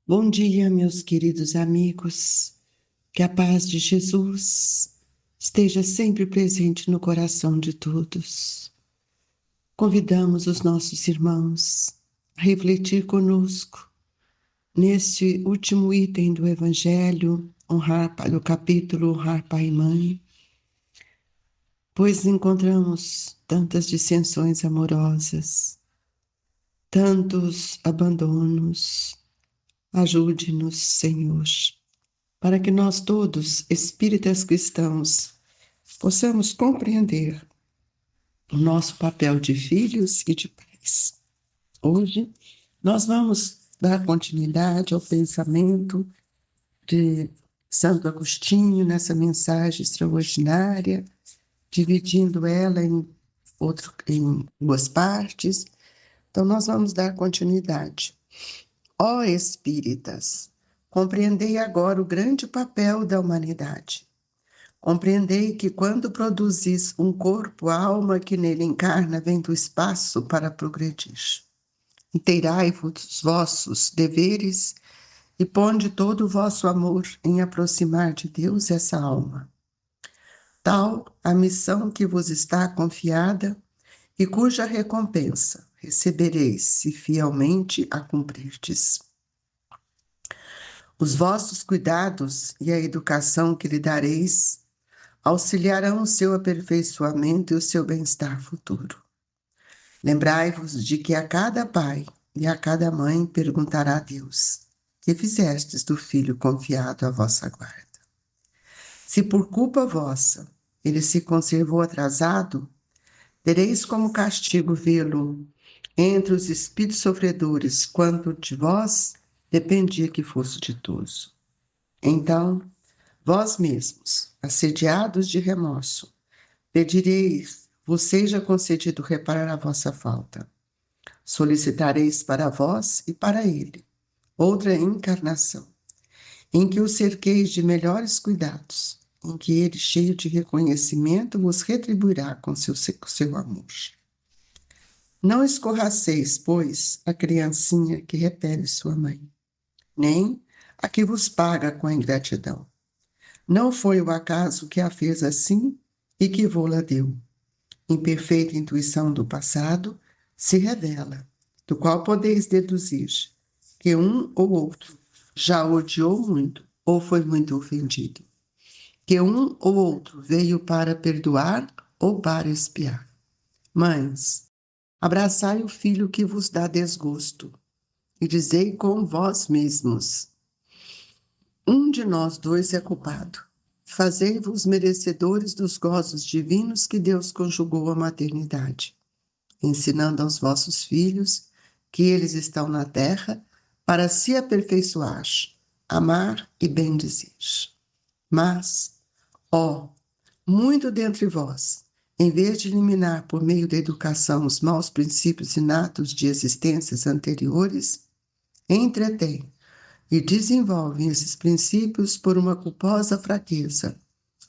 Bom dia, meus queridos amigos. Que a paz de Jesus esteja sempre presente no coração de todos. Convidamos os nossos irmãos a refletir conosco neste último item do Evangelho, do capítulo Honrar Pai e Mãe, pois encontramos tantas dissensões amorosas, tantos abandonos. Ajude-nos, Senhor, para que nós todos, espíritas cristãos, possamos compreender o nosso papel de filhos e de pais. Hoje, nós vamos dar continuidade ao pensamento de Santo Agostinho nessa mensagem extraordinária, dividindo ela em duas partes. Então, nós vamos dar continuidade. Ó espíritas, compreendei agora o grande papel da humanidade. Compreendei que quando produzis um corpo, a alma que nele encarna vem do espaço para progredir. Inteirai-vos dos vossos deveres e ponde todo o vosso amor em aproximar de Deus essa alma. Tal a missão que vos está confiada e cuja recompensa recebereis se fielmente a cumprirdes. Os vossos cuidados e a educação que lhe dareis auxiliarão o seu aperfeiçoamento e o seu bem-estar futuro. Lembrai-vos de que a cada pai e a cada mãe perguntará a Deus: que fizestes do filho confiado à vossa guarda? Se por culpa vossa ele se conservou atrasado, tereis como castigo vê-lo entre os espíritos sofredores, quando de vós dependia que fosse ditoso. Então, vós mesmos, assediados de remorso, pedireis, vos seja concedido reparar a vossa falta. Solicitareis para vós e para ele outra encarnação, em que o cerqueis de melhores cuidados, em que ele, cheio de reconhecimento, vos retribuirá com seu amor. Não escorraceis, pois, a criancinha que repele sua mãe, nem a que vos paga com a ingratidão. Não foi o acaso que a fez assim e que vô-la deu. Imperfeita intuição do passado se revela, do qual podeis deduzir que um ou outro já odiou muito ou foi muito ofendido, que um ou outro veio para perdoar ou para expiar. Mães, abraçai o filho que vos dá desgosto e dizei com vós mesmos: um de nós dois é culpado. Fazei-vos merecedores dos gozos divinos que Deus conjugou à maternidade, ensinando aos vossos filhos que eles estão na terra para se aperfeiçoar, amar e bendizer. Mas, ó, muito dentre vós, em vez de eliminar por meio da educação os maus princípios inatos de existências anteriores, entretêm e desenvolvem esses princípios por uma culposa fraqueza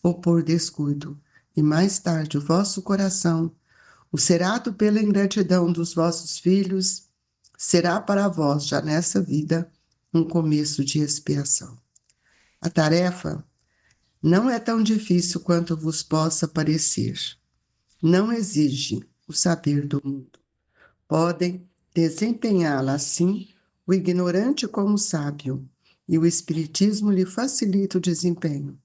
ou por descuido, e mais tarde o vosso coração, ulcerado pela ingratidão dos vossos filhos, será para vós, já nessa vida, um começo de expiação. A tarefa não é tão difícil quanto vos possa parecer. Não exige o saber do mundo. Podem desempenhá-la assim o ignorante como o sábio, e o Espiritismo lhe facilita o desempenho,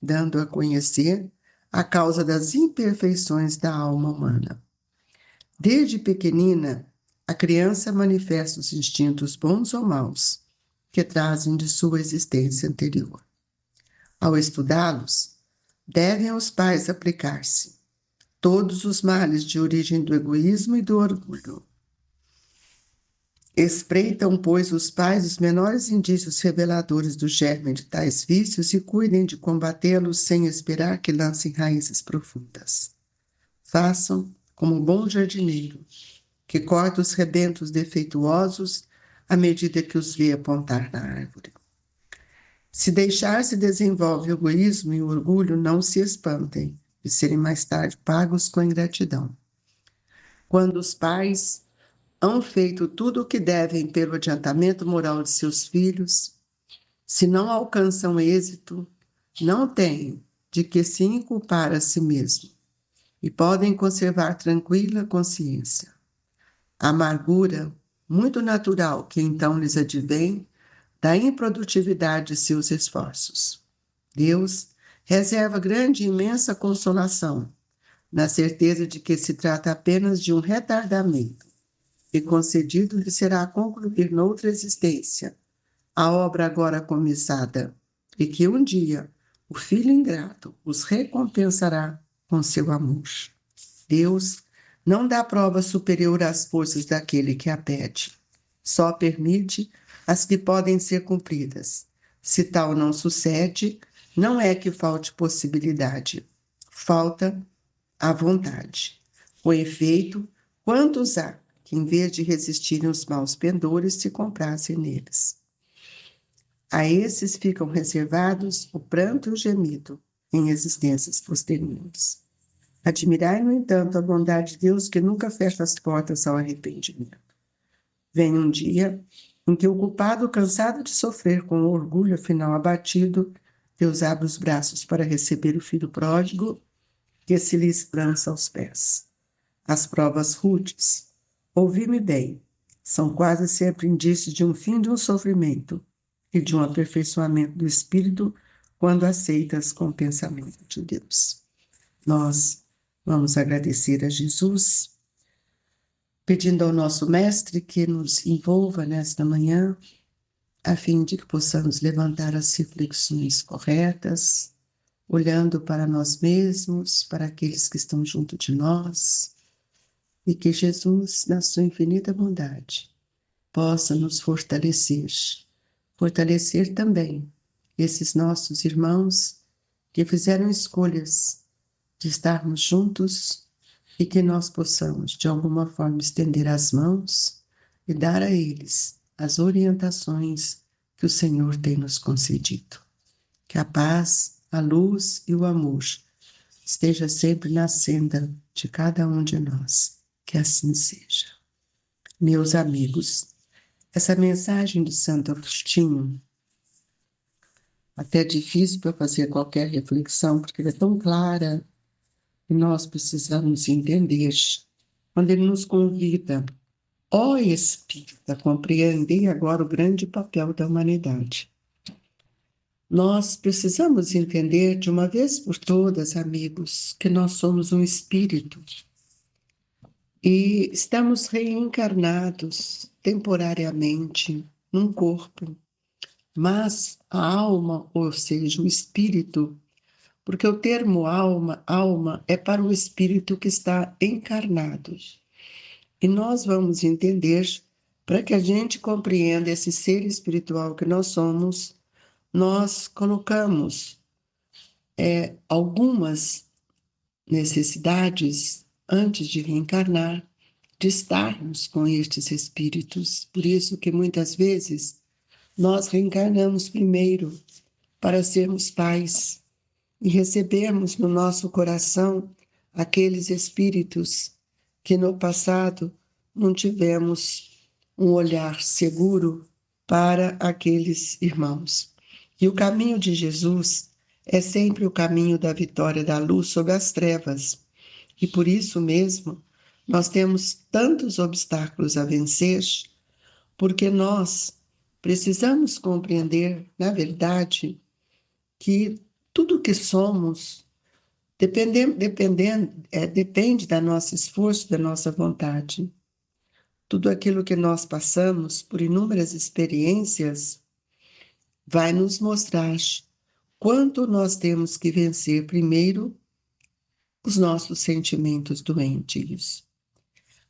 dando a conhecer a causa das imperfeições da alma humana. Desde pequenina, a criança manifesta os instintos bons ou maus, que trazem de sua existência anterior. Ao estudá-los, devem os pais aplicar-se todos os males de origem do egoísmo e do orgulho. Espreitam, pois, os pais os menores indícios reveladores do germe de tais vícios e cuidem de combatê-los sem esperar que lancem raízes profundas. Façam como o bom jardineiro, que corta os rebentos defeituosos à medida que os vê apontar na árvore. Se deixar se desenvolve o egoísmo e o orgulho, não se espantem de serem mais tarde pagos com ingratidão. Quando os pais hão feito tudo o que devem pelo adiantamento moral de seus filhos, se não alcançam êxito, não têm de que se inculpar a si mesmo e podem conservar tranquila consciência. A amargura, muito natural que então lhes advém, da improdutividade de seus esforços. Deus reserva grande e imensa consolação, na certeza de que se trata apenas de um retardamento, e concedido lhe será concluir noutra existência a obra agora começada, e que um dia o Filho ingrato os recompensará com seu amor. Deus não dá prova superior às forças daquele que a pede. Só permite as que podem ser cumpridas. Se tal não sucede, não é que falte possibilidade, falta a vontade. Com efeito, quantos há que, em vez de resistirem aos maus pendores, se comprazem neles? A esses ficam reservados o pranto e o gemido em existências posteriores. Admirai, no entanto, a bondade de Deus que nunca fecha as portas ao arrependimento. Vem um dia em que o culpado, cansado de sofrer com o orgulho final abatido, Deus abre os braços para receber o filho pródigo que se lhe esbrança aos pés. As provas rudes, ouvi-me bem, são quase sempre indícios de um fim de um sofrimento e de um aperfeiçoamento do espírito quando aceitas com o pensamento de Deus. Nós vamos agradecer a Jesus, pedindo ao nosso Mestre que nos envolva nesta manhã, a fim de que possamos levantar as reflexões corretas, olhando para nós mesmos, para aqueles que estão junto de nós, e que Jesus, na sua infinita bondade, possa nos fortalecer também esses nossos irmãos que fizeram escolhas de estarmos juntos e que nós possamos, de alguma forma, estender as mãos e dar a eles as orientações que o Senhor tem nos concedido. Que a paz, a luz e o amor esteja sempre na senda de cada um de nós. Que assim seja. Meus amigos, essa mensagem de Santo Agostinho, até é difícil para fazer qualquer reflexão, porque ela é tão clara e nós precisamos entender. Quando ele nos convida, ó Espírita, a compreender agora o grande papel da humanidade. Nós precisamos entender de uma vez por todas, amigos, que nós somos um espírito e estamos reencarnados temporariamente num corpo, mas a alma, ou seja, o espírito, porque o termo alma é para o espírito que está encarnado. E nós vamos entender, para que a gente compreenda esse ser espiritual que nós somos, nós colocamos algumas necessidades antes de reencarnar, de estarmos com estes espíritos. Por isso que muitas vezes nós reencarnamos primeiro para sermos pais e recebermos no nosso coração aqueles espíritos que no passado não tivemos um olhar seguro para aqueles irmãos. E o caminho de Jesus é sempre o caminho da vitória da luz sobre as trevas. E por isso mesmo, nós temos tantos obstáculos a vencer, porque nós precisamos compreender, na verdade, que tudo que somos depende do nosso esforço, da nossa vontade. Tudo aquilo que nós passamos por inúmeras experiências vai nos mostrar quanto nós temos que vencer primeiro os nossos sentimentos doentios.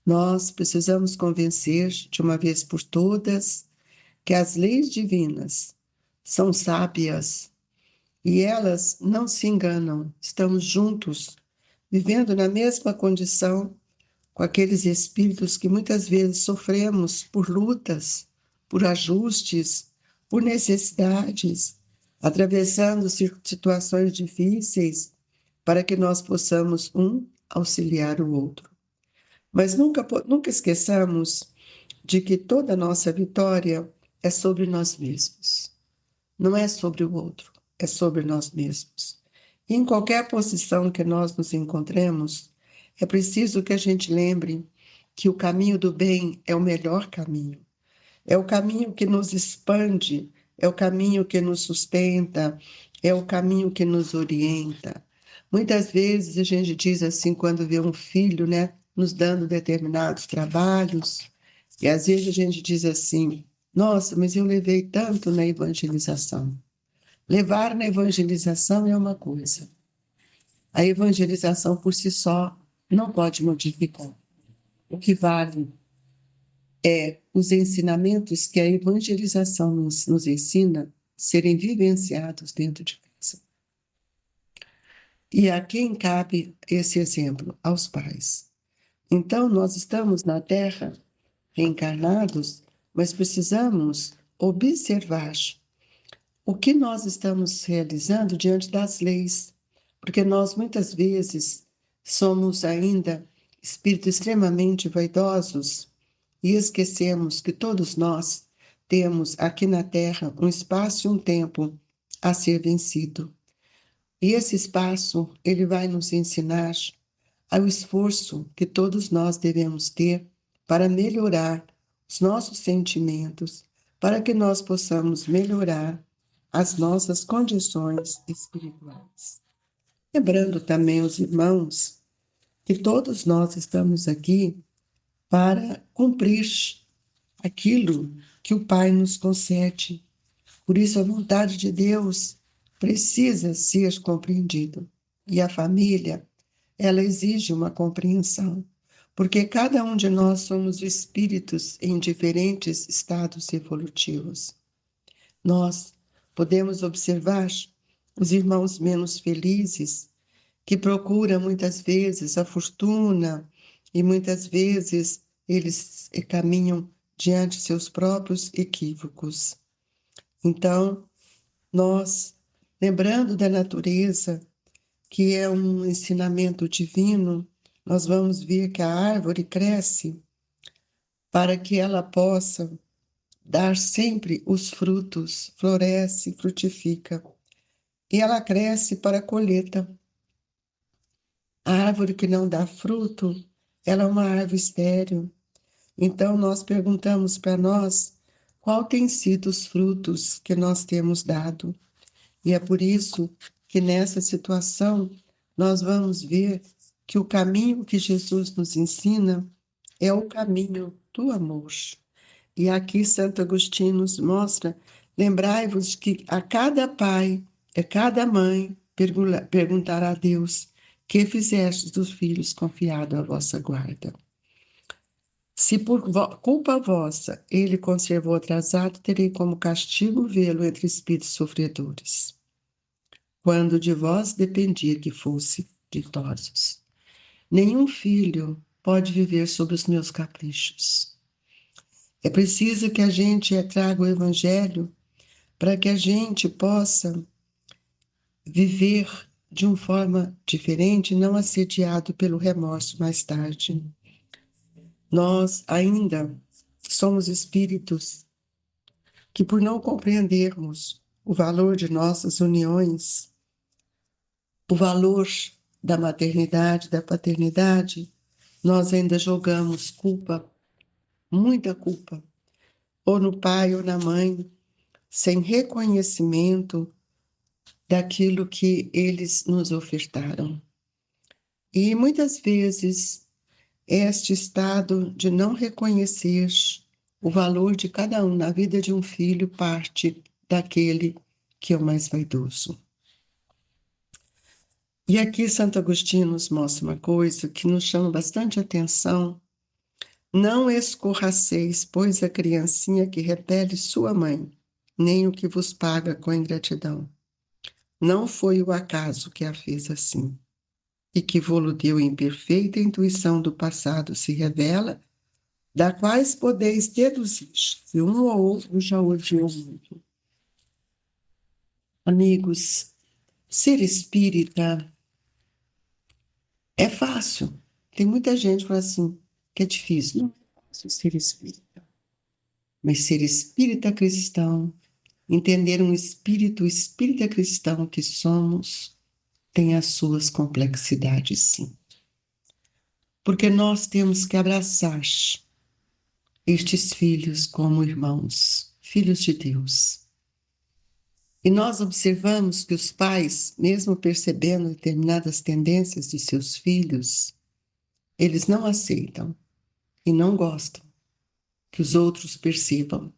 Nós precisamos convencer de uma vez por todas que as leis divinas são sábias e elas não se enganam. Estamos juntos, vivendo na mesma condição com aqueles espíritos que muitas vezes sofremos por lutas, por ajustes, por necessidades, atravessando situações difíceis para que nós possamos um auxiliar o outro. Mas nunca esqueçamos de que toda a nossa vitória é sobre nós mesmos. Não é sobre o outro, é sobre nós mesmos. E em qualquer posição que nós nos encontremos, é preciso que a gente lembre que o caminho do bem é o melhor caminho. É o caminho que nos expande, é o caminho que nos sustenta, é o caminho que nos orienta. Muitas vezes a gente diz assim, quando vê um filho, né, nos dando determinados trabalhos, e às vezes a gente diz assim: nossa, mas eu levei tanto na evangelização. Levar na evangelização é uma coisa. A evangelização por si só não pode modificar. O que vale é os ensinamentos que a evangelização nos ensina serem vivenciados dentro de casa. E a quem cabe esse exemplo? Aos pais. Então, nós estamos na Terra reencarnados, mas precisamos observar o que nós estamos realizando diante das leis, porque nós muitas vezes somos ainda espíritos extremamente vaidosos e esquecemos que todos nós temos aqui na Terra um espaço e um tempo a ser vencido. E esse espaço, ele vai nos ensinar ao esforço que todos nós devemos ter para melhorar os nossos sentimentos, para que nós possamos melhorar as nossas condições espirituais. Lembrando também os irmãos que todos nós estamos aqui para cumprir aquilo que o Pai nos concede. Por isso, a vontade de Deus precisa ser compreendida. E a família, ela exige uma compreensão, porque cada um de nós somos espíritos em diferentes estados evolutivos. Nós podemos observar os irmãos menos felizes, que procuram muitas vezes a fortuna e muitas vezes eles caminham diante de seus próprios equívocos. Então, nós, lembrando da natureza, que é um ensinamento divino, nós vamos ver que a árvore cresce para que ela possa dar sempre os frutos, floresce, frutifica. E ela cresce para a colheita. A árvore que não dá fruto, ela é uma árvore estéril. Então, nós perguntamos para nós qual tem sido os frutos que nós temos dado. E é por isso que nessa situação nós vamos ver que o caminho que Jesus nos ensina é o caminho do amor. E aqui Santo Agostinho nos mostra: lembrai-vos que a cada pai, a cada mãe, perguntará a Deus: que fizestes dos filhos confiado à vossa guarda? Se por culpa vossa ele conservou atrasado, terei como castigo vê-lo entre espíritos sofredores, quando de vós dependia que fosse ditosos. Nenhum filho pode viver sob os meus caprichos. É preciso que a gente traga o Evangelho para que a gente possa viver de uma forma diferente, não assediado pelo remorso mais tarde. Nós ainda somos espíritos que, por não compreendermos o valor de nossas uniões, o valor da maternidade, da paternidade, nós ainda jogamos culpa, muita culpa, ou no pai ou na mãe, sem reconhecimento daquilo que eles nos ofertaram. E muitas vezes este estado de não reconhecer o valor de cada um na vida de um filho parte daquele que é o mais vaidoso. E aqui Santo Agostinho nos mostra uma coisa que nos chama bastante atenção. Não escorraceis, pois, a criancinha que repele sua mãe, nem o que vos paga com ingratidão. Não foi o acaso que a fez assim, e que vô-lo deu em perfeita intuição do passado se revela, da quais podeis deduzir se um ou outro já odiou muito. Amigos, ser espírita é fácil. Tem muita gente que fala assim: que é difícil, não é fácil ser espírita, mas ser espírita cristão, entender um espírito espírita cristão que somos, tem as suas complexidades, sim. Porque nós temos que abraçar estes filhos como irmãos, filhos de Deus. E nós observamos que os pais, mesmo percebendo determinadas tendências de seus filhos, eles não aceitam e não gostam que os outros percebam.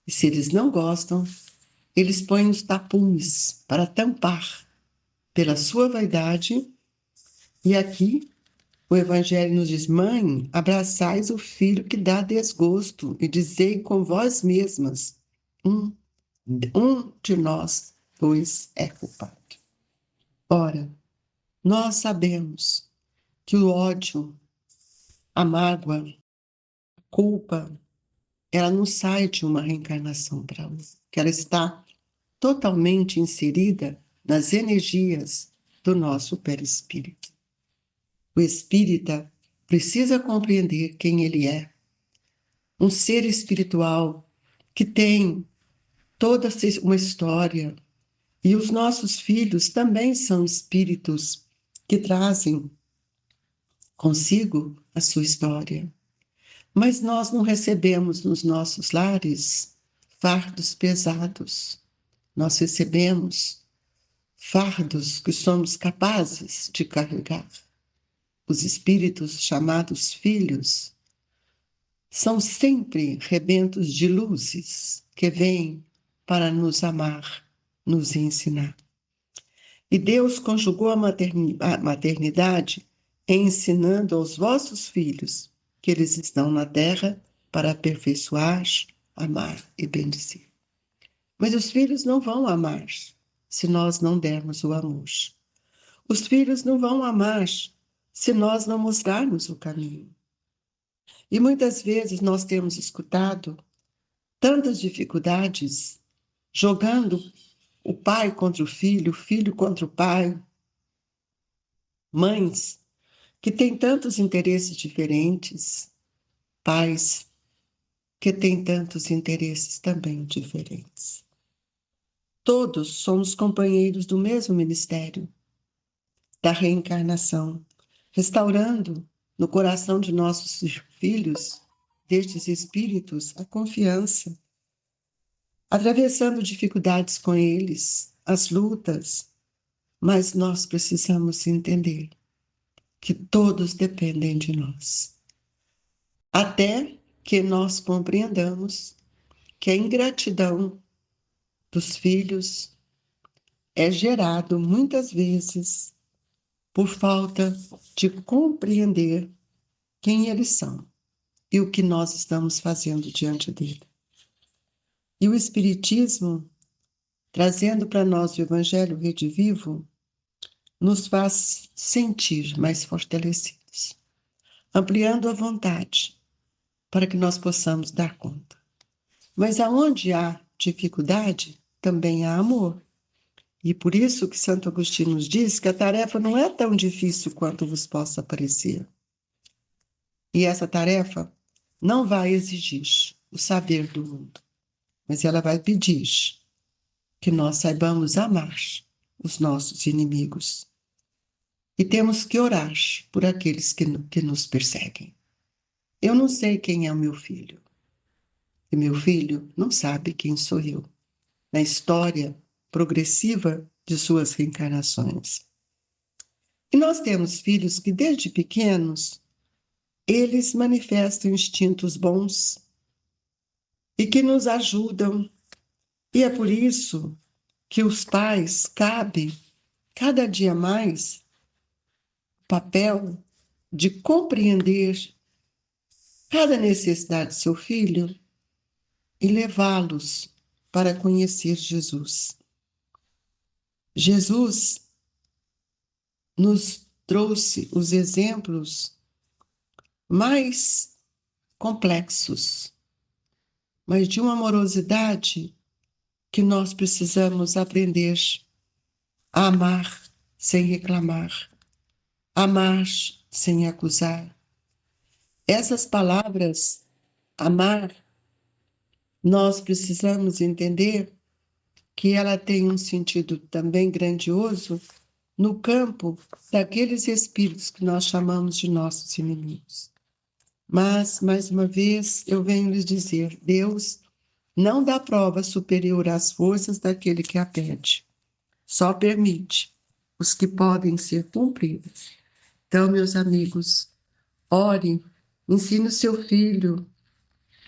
E se eles não gostam, eles põem os tapumes para tampar pela sua vaidade. E aqui o Evangelho nos diz: mãe, abraçais o filho que dá desgosto e dizei com vós mesmas: um de nós dois é culpado. Ora, nós sabemos que o ódio, a mágoa, a culpa, ela não sai de uma reencarnação para outra, que ela está totalmente inserida nas energias do nosso perispírito. O espírita precisa compreender quem ele é, um ser espiritual que tem toda uma história, e os nossos filhos também são espíritos que trazem consigo a sua história. Mas nós não recebemos nos nossos lares fardos pesados. Nós recebemos fardos que somos capazes de carregar. Os espíritos chamados filhos são sempre rebentos de luzes que vêm para nos amar, nos ensinar. E Deus conjugou a maternidade ensinando aos vossos filhos que eles estão na terra para aperfeiçoar, amar e bendizer. Mas os filhos não vão amar se nós não dermos o amor. Os filhos não vão amar se nós não mostrarmos o caminho. E muitas vezes nós temos escutado tantas dificuldades jogando o pai contra o filho contra o pai, mães que têm tantos interesses diferentes, pais que têm tantos interesses também diferentes. Todos somos companheiros do mesmo ministério, da reencarnação, restaurando no coração de nossos filhos, destes espíritos, a confiança, atravessando dificuldades com eles, as lutas, mas nós precisamos entender que todos dependem de nós. Até que nós compreendamos que a ingratidão dos filhos é gerado muitas vezes por falta de compreender quem eles são e o que nós estamos fazendo diante dele. E o Espiritismo, trazendo para nós o Evangelho redivivo, nos faz sentir mais fortalecidos, ampliando a vontade para que nós possamos dar conta. Mas aonde há dificuldade, também há amor. E por isso que Santo Agostinho nos diz que a tarefa não é tão difícil quanto vos possa parecer. E essa tarefa não vai exigir o saber do mundo, mas ela vai pedir que nós saibamos amar os nossos inimigos. E temos que orar por aqueles que nos perseguem. Eu não sei quem é o meu filho. E meu filho não sabe quem sou eu, na história progressiva de suas reencarnações. E nós temos filhos que, desde pequenos, eles manifestam instintos bons e que nos ajudam. E é por isso que os pais cabe cada dia mais o papel de compreender cada necessidade do seu filho e levá-los para conhecer Jesus. Jesus nos trouxe os exemplos mais complexos, mas de uma amorosidade que nós precisamos aprender a amar sem reclamar, amar sem acusar. Essas palavras, amar, nós precisamos entender que ela tem um sentido também grandioso no campo daqueles espíritos que nós chamamos de nossos inimigos. Mas, mais uma vez, eu venho lhes dizer, Deus não dá prova superior às forças daquele que a pede. Só permite os que podem ser cumpridos. Então, meus amigos, ore, ensine o seu filho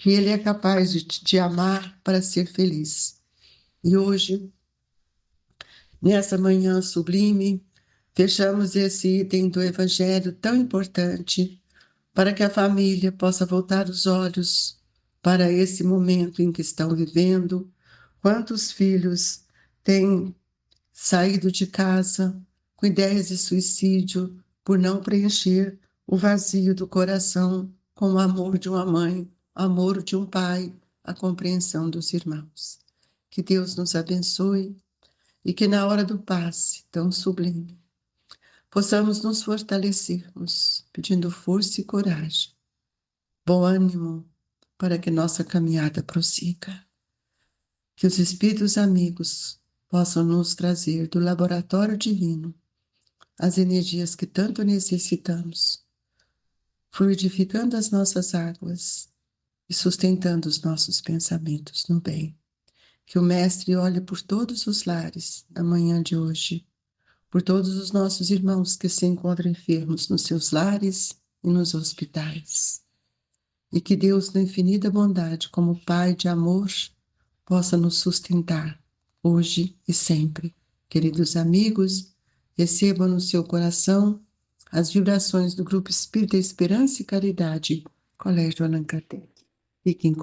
que ele é capaz de amar para ser feliz. E hoje, nessa manhã sublime, fechamos esse item do Evangelho tão importante para que a família possa voltar os olhos para esse momento em que estão vivendo. Quantos filhos têm saído de casa com ideias de suicídio por não preencher o vazio do coração com o amor de uma mãe, o amor de um pai, a compreensão dos irmãos. Que Deus nos abençoe e que na hora do passe tão sublime possamos nos fortalecermos, pedindo força e coragem, bom ânimo para que nossa caminhada prossiga. Que os Espíritos amigos possam nos trazer do laboratório divino as energias que tanto necessitamos, fluidificando as nossas águas e sustentando os nossos pensamentos no bem. Que o Mestre olhe por todos os lares na manhã de hoje, por todos os nossos irmãos que se encontram enfermos nos seus lares e nos hospitais. E que Deus, na infinita bondade, como Pai de amor, possa nos sustentar hoje e sempre. Queridos amigos, recebam no seu coração as vibrações do Grupo Espírita Esperança e Caridade, Colégio Allan Kardec. Fiquem com